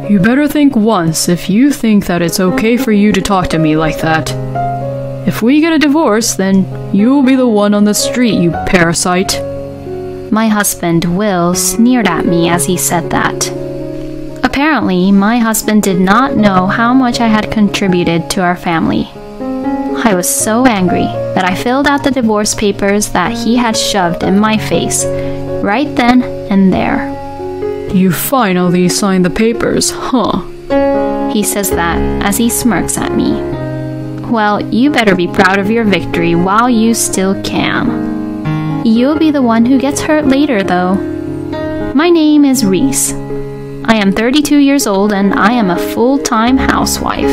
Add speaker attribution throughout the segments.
Speaker 1: You better think once if you think that it's okay for you to talk to me like that. If we get a divorce, then you'll be the one on the street, you parasite.
Speaker 2: My husband, Will, sneered at me as he said that. Apparently, my husband did not know how much I had contributed to our family. I was so angry that I filled out the divorce papers that he had shoved in my face, right then and there.
Speaker 1: You finally signed the papers, huh?
Speaker 2: He says that as he smirks at me. Well, you better be proud of your victory while you still can. You'll be the one who gets hurt later, though. My name is Reese. I am 32 years old and I am a full-time housewife.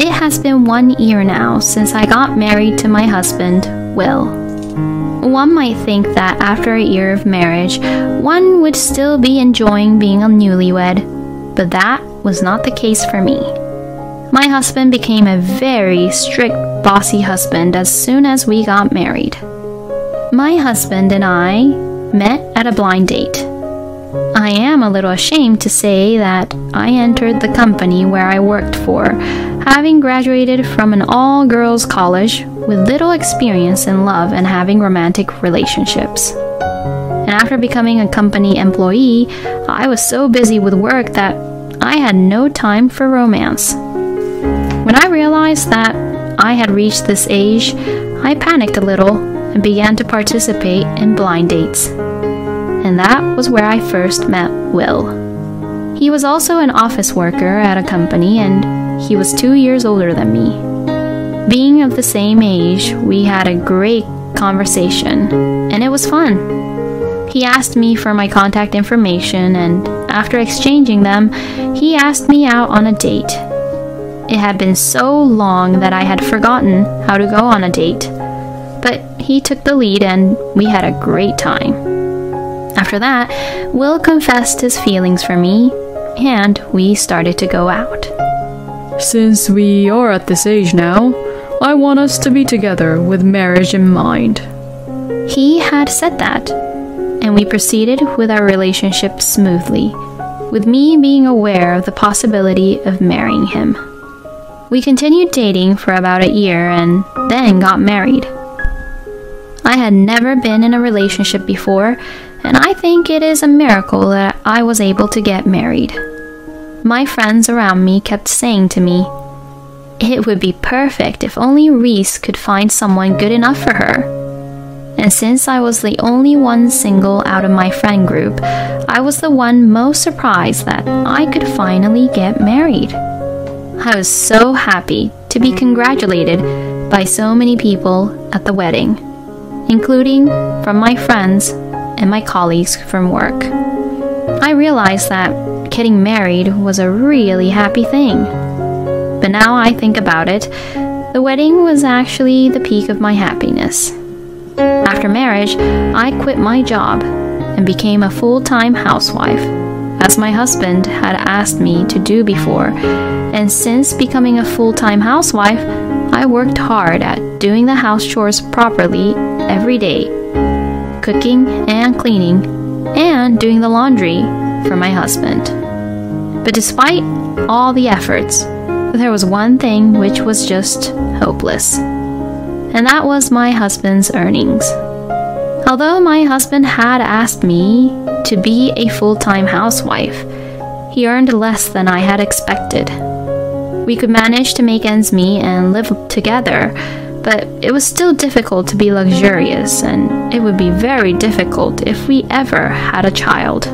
Speaker 2: It has been 1 year now since I got married to my husband, Will. One might think that after a year of marriage, one would still be enjoying being a newlywed, but that was not the case for me. My husband became a very strict, bossy husband as soon as we got married. My husband and I met at a blind date. I am a little ashamed to say that I entered the company where I worked for, having graduated from an all-girls college with little experience in love and having romantic relationships. And after becoming a company employee, I was so busy with work that I had no time for romance. When I realized that I had reached this age, I panicked a little and began to participate in blind dates. And that was where I first met Will. He was also an office worker at a company and he was 2 years older than me. Being of the same age, we had a great conversation and it was fun. He asked me for my contact information and after exchanging them, he asked me out on a date. It had been so long that I had forgotten how to go on a date, but he took the lead and we had a great time. After that, Will confessed his feelings for me, and we started to go out.
Speaker 1: Since we are at this age now, I want us to be together with marriage in mind.
Speaker 2: He had said that, and we proceeded with our relationship smoothly, with me being aware of the possibility of marrying him. We continued dating for about a year and then got married. I had never been in a relationship before, and I think it is a miracle that I was able to get married. My friends around me kept saying to me, it would be perfect if only Reese could find someone good enough for her. And since I was the only one single out of my friend group, I was the one most surprised that I could finally get married. I was so happy to be congratulated by so many people at the wedding, including from my friends and my colleagues from work. I realized that getting married was a really happy thing. But now I think about it, the wedding was actually the peak of my happiness. After marriage, I quit my job and became a full-time housewife, as my husband had asked me to do before, and since becoming a full-time housewife, I worked hard at doing the house chores properly every day, cooking and cleaning, and doing the laundry for my husband. But despite all the efforts, there was one thing which was just hopeless, and that was my husband's earnings. Although my husband had asked me to be a full-time housewife, he earned less than I had expected. We could manage to make ends meet and live together, but it was still difficult to be luxurious, and it would be very difficult if we ever had a child.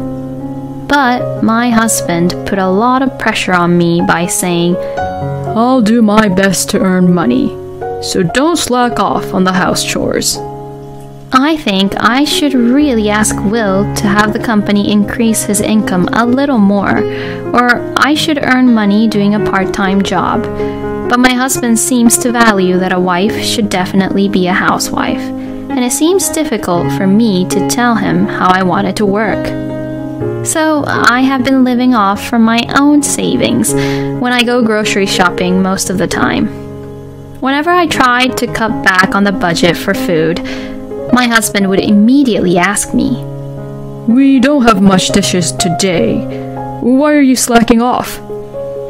Speaker 2: But my husband put a lot of pressure on me by saying,
Speaker 1: I'll do my best to earn money, so don't slack off on the house chores.
Speaker 2: I think I should really ask Will to have the company increase his income a little more, or I should earn money doing a part-time job. But my husband seems to value that a wife should definitely be a housewife, and it seems difficult for me to tell him how I want it to work. So I have been living off from my own savings when I go grocery shopping most of the time. Whenever I tried to cut back on the budget for food, my husband would immediately ask me,
Speaker 1: We don't have much dishes today. Why are you slacking off?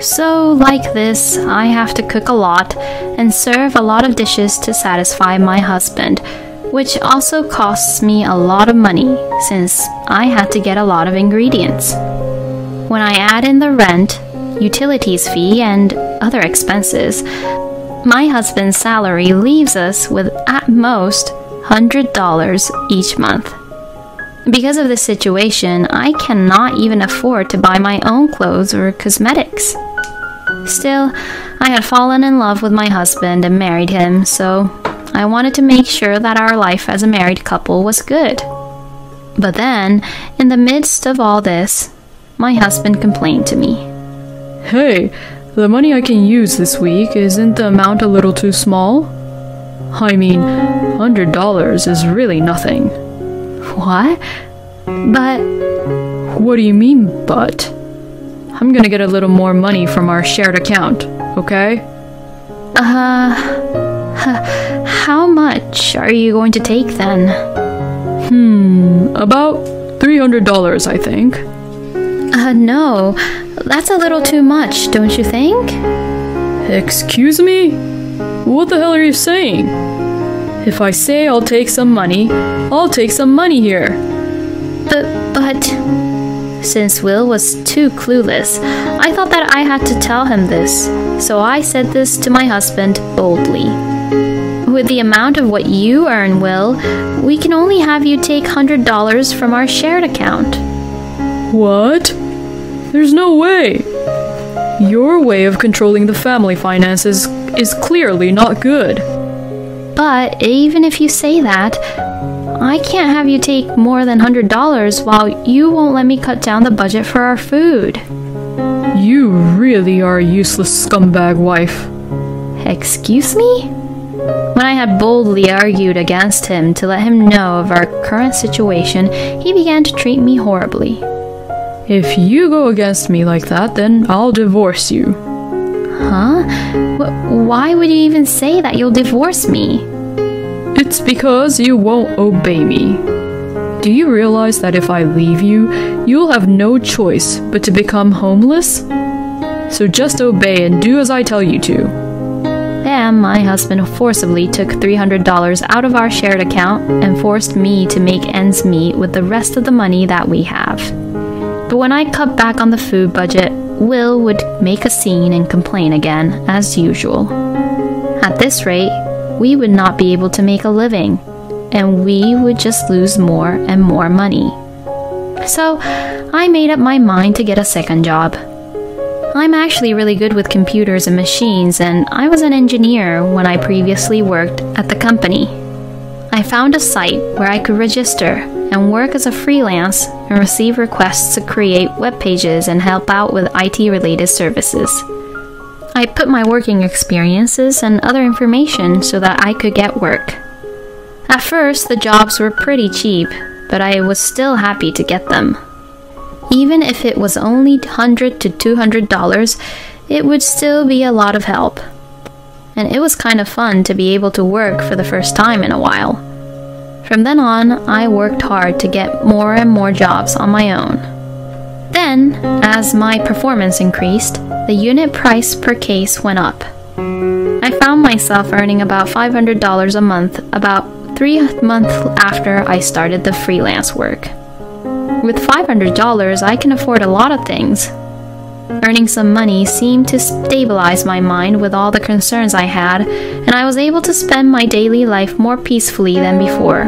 Speaker 2: So, like this, I have to cook a lot and serve a lot of dishes to satisfy my husband, which also costs me a lot of money since I had to get a lot of ingredients. When I add in the rent, utilities fee, and other expenses, my husband's salary leaves us with at most $100 each month. Because of this situation, I cannot even afford to buy my own clothes or cosmetics. Still, I had fallen in love with my husband and married him, so I wanted to make sure that our life as a married couple was good. But then, in the midst of all this, my husband complained to me.
Speaker 1: Hey, the money I can use this week, isn't the amount a little too small? I mean, $100 is really nothing.
Speaker 2: What? But...
Speaker 1: What do you mean, but? I'm gonna get a little more money from our shared account, okay?
Speaker 2: How much are you going to take then?
Speaker 1: About $300, I think.
Speaker 2: No, that's a little too much, don't you think?
Speaker 1: Excuse me? What the hell are you saying? If I say I'll take some money, I'll take some money here.
Speaker 2: But... Since Will was too clueless, I thought that I had to tell him this, so I said this to my husband boldly. With the amount of what you earn, Will, we can only have you take $100 from our shared account.
Speaker 1: What? There's no way. Your way of controlling the family finances is clearly not good.
Speaker 2: But even if you say that, I can't have you take more than $100 while you won't let me cut down the budget for our food.
Speaker 1: You really are a useless scumbag wife.
Speaker 2: Excuse me? When I had boldly argued against him to let him know of our current situation, he began to treat me horribly.
Speaker 1: If you go against me like that, then I'll divorce you.
Speaker 2: Huh? Why would you even say that you'll divorce me?
Speaker 1: It's because you won't obey me. Do you realize that if I leave you, you'll have no choice but to become homeless? So just obey and do as I tell you to.
Speaker 2: Then my husband forcibly took $300 out of our shared account and forced me to make ends meet with the rest of the money that we have. But when I cut back on the food budget, Will would make a scene and complain again, as usual. At this rate, we would not be able to make a living, and we would just lose more and more money. So I made up my mind to get a second job. I'm actually really good with computers and machines, and I was an engineer when I previously worked at the company. I found a site where I could register and work as a freelance and receive requests to create web pages and help out with IT-related services. I put my working experiences and other information so that I could get work. At first, the jobs were pretty cheap, but I was still happy to get them. Even if it was only $100 to $200, it would still be a lot of help. And it was kind of fun to be able to work for the first time in a while. From then on, I worked hard to get more and more jobs on my own. Then, as my performance increased, the unit price per case went up. I found myself earning about $500 a month about 3 months after I started the freelance work. With $500, I can afford a lot of things. Earning some money seemed to stabilize my mind with all the concerns I had, and I was able to spend my daily life more peacefully than before.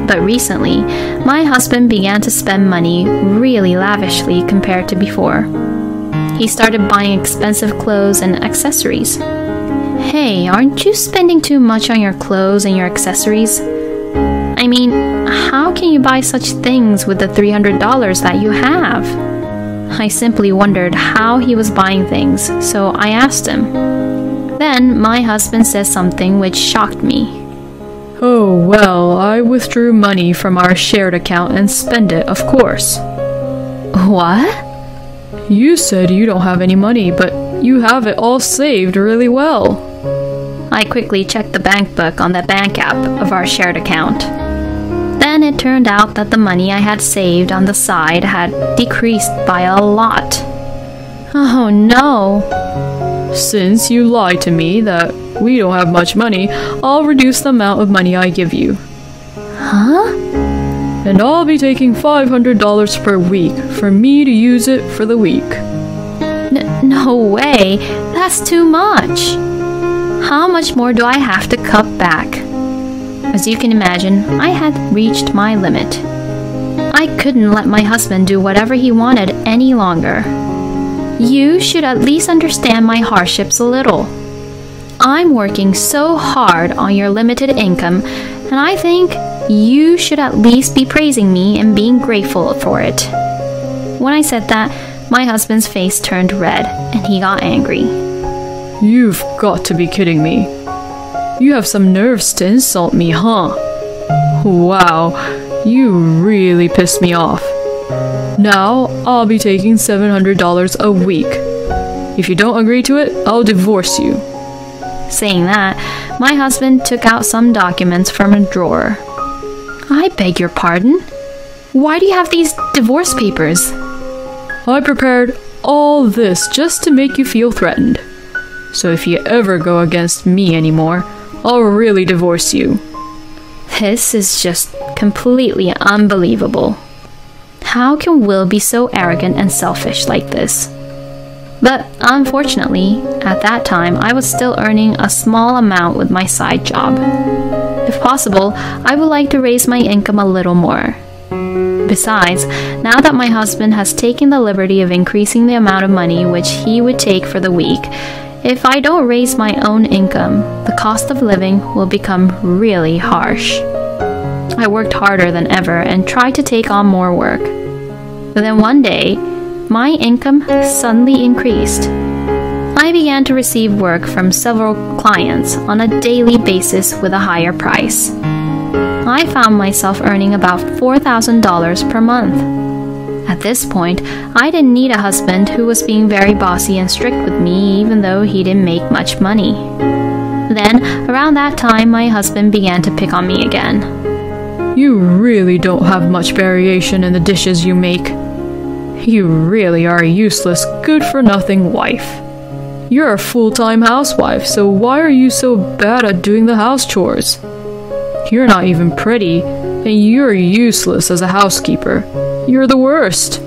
Speaker 2: But recently, my husband began to spend money really lavishly compared to before. He started buying expensive clothes and accessories. Hey, aren't you spending too much on your clothes and your accessories? I mean, how can you buy such things with the $300 that you have? I simply wondered how he was buying things, so I asked him. Then my husband said something which shocked me.
Speaker 1: Oh, well, I withdrew money from our shared account and spent it, of course.
Speaker 2: What?
Speaker 1: You said you don't have any money, but you have it all saved really well.
Speaker 2: I quickly checked the bank book on the bank app of our shared account. Then it turned out that the money I had saved on the side had decreased by a lot. Oh no!
Speaker 1: Since you lied to me that we don't have much money, I'll reduce the amount of money I give you.
Speaker 2: Huh?
Speaker 1: And I'll be taking $500 per week for me to use it for the week.
Speaker 2: No way! That's too much! How much more do I have to cut back? As you can imagine, I had reached my limit. I couldn't let my husband do whatever he wanted any longer. You should at least understand my hardships a little. I'm working so hard on your limited income, and I think you should at least be praising me and being grateful for it. When I said that, my husband's face turned red, and he got angry.
Speaker 1: You've got to be kidding me. You have some nerves to insult me, huh? Wow, you really pissed me off. Now, I'll be taking $700 a week. If you don't agree to it, I'll divorce you.
Speaker 2: Saying that, my husband took out some documents from a drawer. I beg your pardon? Why do you have these divorce papers?
Speaker 1: I prepared all this just to make you feel threatened. So if you ever go against me anymore, I'll really divorce you.
Speaker 2: This is just completely unbelievable. How can Will be so arrogant and selfish like this? But unfortunately, at that time, I was still earning a small amount with my side job. If possible, I would like to raise my income a little more. Besides, now that my husband has taken the liberty of increasing the amount of money which he would take for the week, if I don't raise my own income, the cost of living will become really harsh. I worked harder than ever and tried to take on more work. But then one day, my income suddenly increased. I began to receive work from several clients on a daily basis with a higher price. I found myself earning about $4,000 per month. At this point, I didn't need a husband who was being very bossy and strict with me even though he didn't make much money. Then, around that time, my husband began to pick on me again.
Speaker 1: You really don't have much variation in the dishes you make. You really are a useless, good-for-nothing wife. You're a full-time housewife, so why are you so bad at doing the house chores? You're not even pretty, and you're useless as a housekeeper. You're the worst.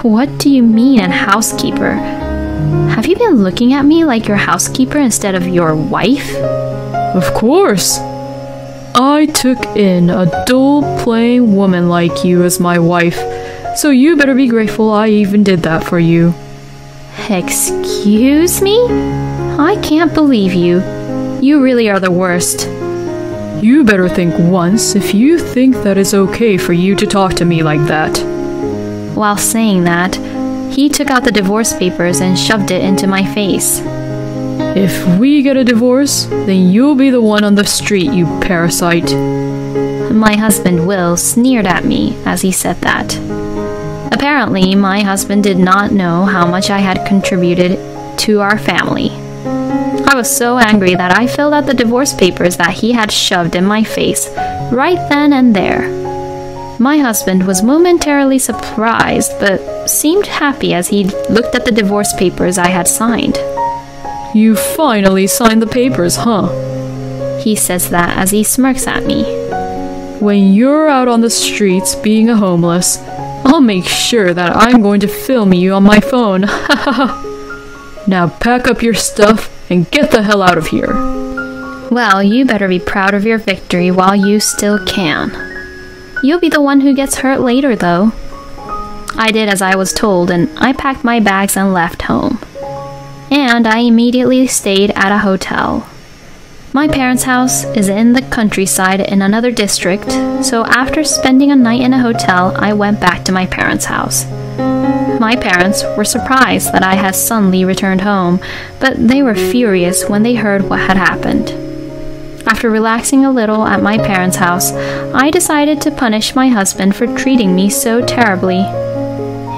Speaker 2: What do you mean, a housekeeper? Have you been looking at me like your housekeeper instead of your wife?
Speaker 1: Of course. I took in a dull, plain woman like you as my wife, so you better be grateful I even did that for you.
Speaker 2: Excuse me? I can't believe you. You really are the worst.
Speaker 1: You better think once if you think that it's okay for you to talk to me like that.
Speaker 2: While saying that, he took out the divorce papers and shoved it into my face.
Speaker 1: If we get a divorce, then you'll be the one on the street, you parasite.
Speaker 2: My husband Will sneered at me as he said that. Apparently, my husband did not know how much I had contributed to our family. I was so angry that I filled out the divorce papers that he had shoved in my face right then and there. My husband was momentarily surprised, but seemed happy as he looked at the divorce papers I had signed.
Speaker 1: You finally signed the papers, huh?
Speaker 2: He says that as he smirks at me.
Speaker 1: When you're out on the streets being a homeless, I'll make sure that I'm going to film you on my phone. Now pack up your stuff and get the hell out of here.
Speaker 2: Well, you better be proud of your victory while you still can. You'll be the one who gets hurt later, though. I did as I was told, and I packed my bags and left home. And I immediately stayed at a hotel. My parents' house is in the countryside in another district, so after spending a night in a hotel, I went back to my parents' house. My parents were surprised that I had suddenly returned home, but they were furious when they heard what had happened. After relaxing a little at my parents' house, I decided to punish my husband for treating me so terribly.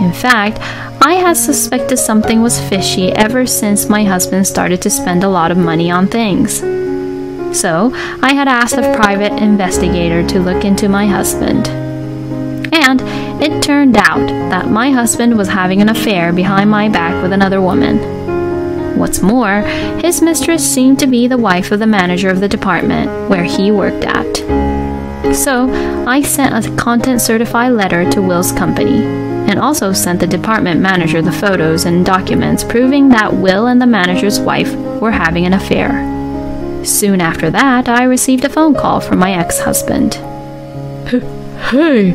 Speaker 2: In fact, I had suspected something was fishy ever since my husband started to spend a lot of money on things. So I had asked a private investigator to look into my husband. And it turned out that my husband was having an affair behind my back with another woman. What's more, his mistress seemed to be the wife of the manager of the department where he worked at. So I sent a content-certified letter to Will's company, and also sent the department manager the photos and documents proving that Will and the manager's wife were having an affair. Soon after that, I received a phone call from my ex-husband.
Speaker 1: Hey,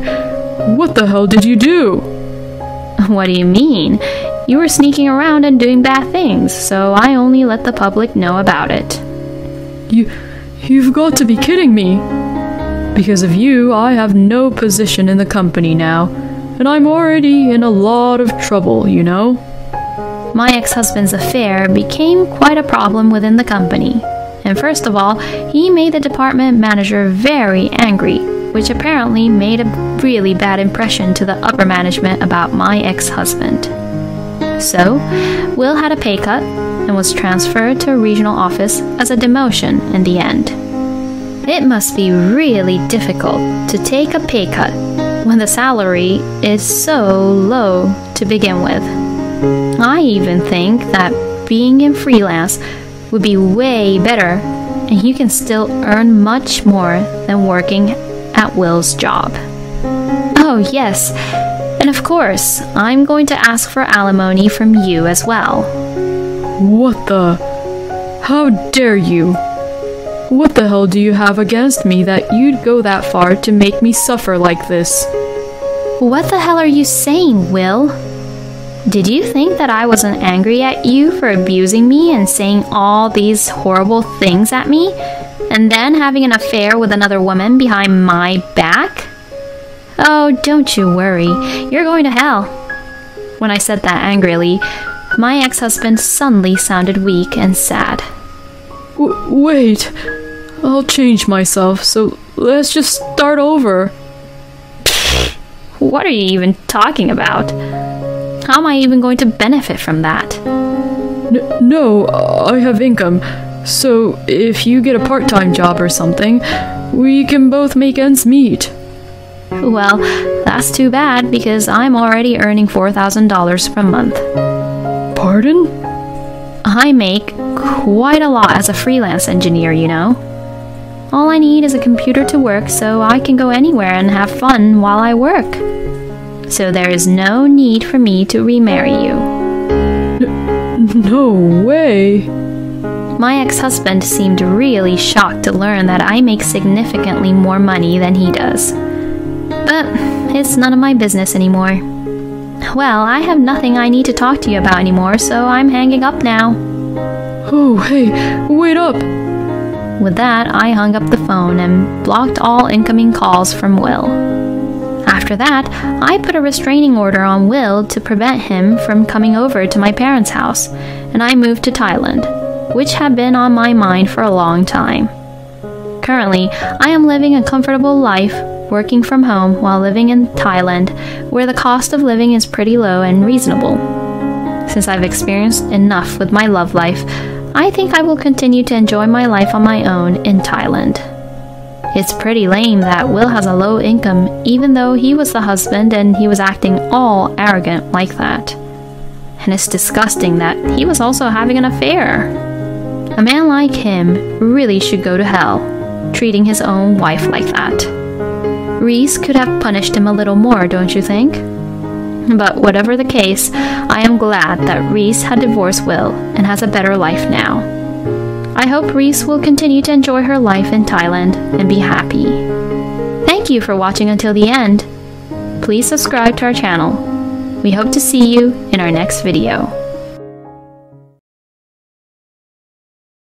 Speaker 1: what the hell did you do?
Speaker 2: What do you mean? You were sneaking around and doing bad things, so I only let the public know about it.
Speaker 1: You've got to be kidding me. Because of you, I have no position in the company now, and I'm already in a lot of trouble, you know?
Speaker 2: My ex-husband's affair became quite a problem within the company. And first of all, he made the department manager very angry, which apparently made a really bad impression to the upper management about my ex-husband. So, Will had a pay cut and was transferred to a regional office as a demotion in the end. It must be really difficult to take a pay cut when the salary is so low to begin with. I even think that being in freelance would be way better, and you can still earn much more than working at Will's job. Oh yes, and of course, I'm going to ask for alimony from you as well.
Speaker 1: What the? How dare you? What the hell do you have against me that you'd go that far to make me suffer like this?
Speaker 2: What the hell are you saying, Will? Did you think that I wasn't angry at you for abusing me and saying all these horrible things at me, and then having an affair with another woman behind my back? Oh, don't you worry, you're going to hell. When I said that angrily, my ex-husband suddenly sounded weak and sad.
Speaker 1: Wait, I'll change myself, so let's just start over.
Speaker 2: What are you even talking about? How am I even going to benefit from that?
Speaker 1: No, I have income, so if you get a part-time job or something, we can both make ends meet.
Speaker 2: Well, that's too bad because I'm already earning $4,000 per month.
Speaker 1: Pardon?
Speaker 2: I make quite a lot as a freelance engineer, you know. All I need is a computer to work so I can go anywhere and have fun while I work. So there is no need for me to remarry you.
Speaker 1: No way.
Speaker 2: My ex-husband seemed really shocked to learn that I make significantly more money than he does. But it's none of my business anymore. Well, I have nothing I need to talk to you about anymore, so I'm hanging up now.
Speaker 1: Oh, hey, wait up!
Speaker 2: With that, I hung up the phone and blocked all incoming calls from Will. After that, I put a restraining order on Will to prevent him from coming over to my parents' house, and I moved to Thailand, which had been on my mind for a long time. Currently, I am living a comfortable life, working from home while living in Thailand, where the cost of living is pretty low and reasonable. Since I've experienced enough with my love life, I think I will continue to enjoy my life on my own in Thailand. It's pretty lame that Will has a low income even though he was the husband and he was acting all arrogant like that. And it's disgusting that he was also having an affair. A man like him really should go to hell, treating his own wife like that. Reese could have punished him a little more, don't you think? But whatever the case, I am glad that Reese had divorced Will and has a better life now. I hope Reese will continue to enjoy her life in Thailand and be happy. Thank you for watching until the end. Please subscribe to our channel. We hope to see you in our next video.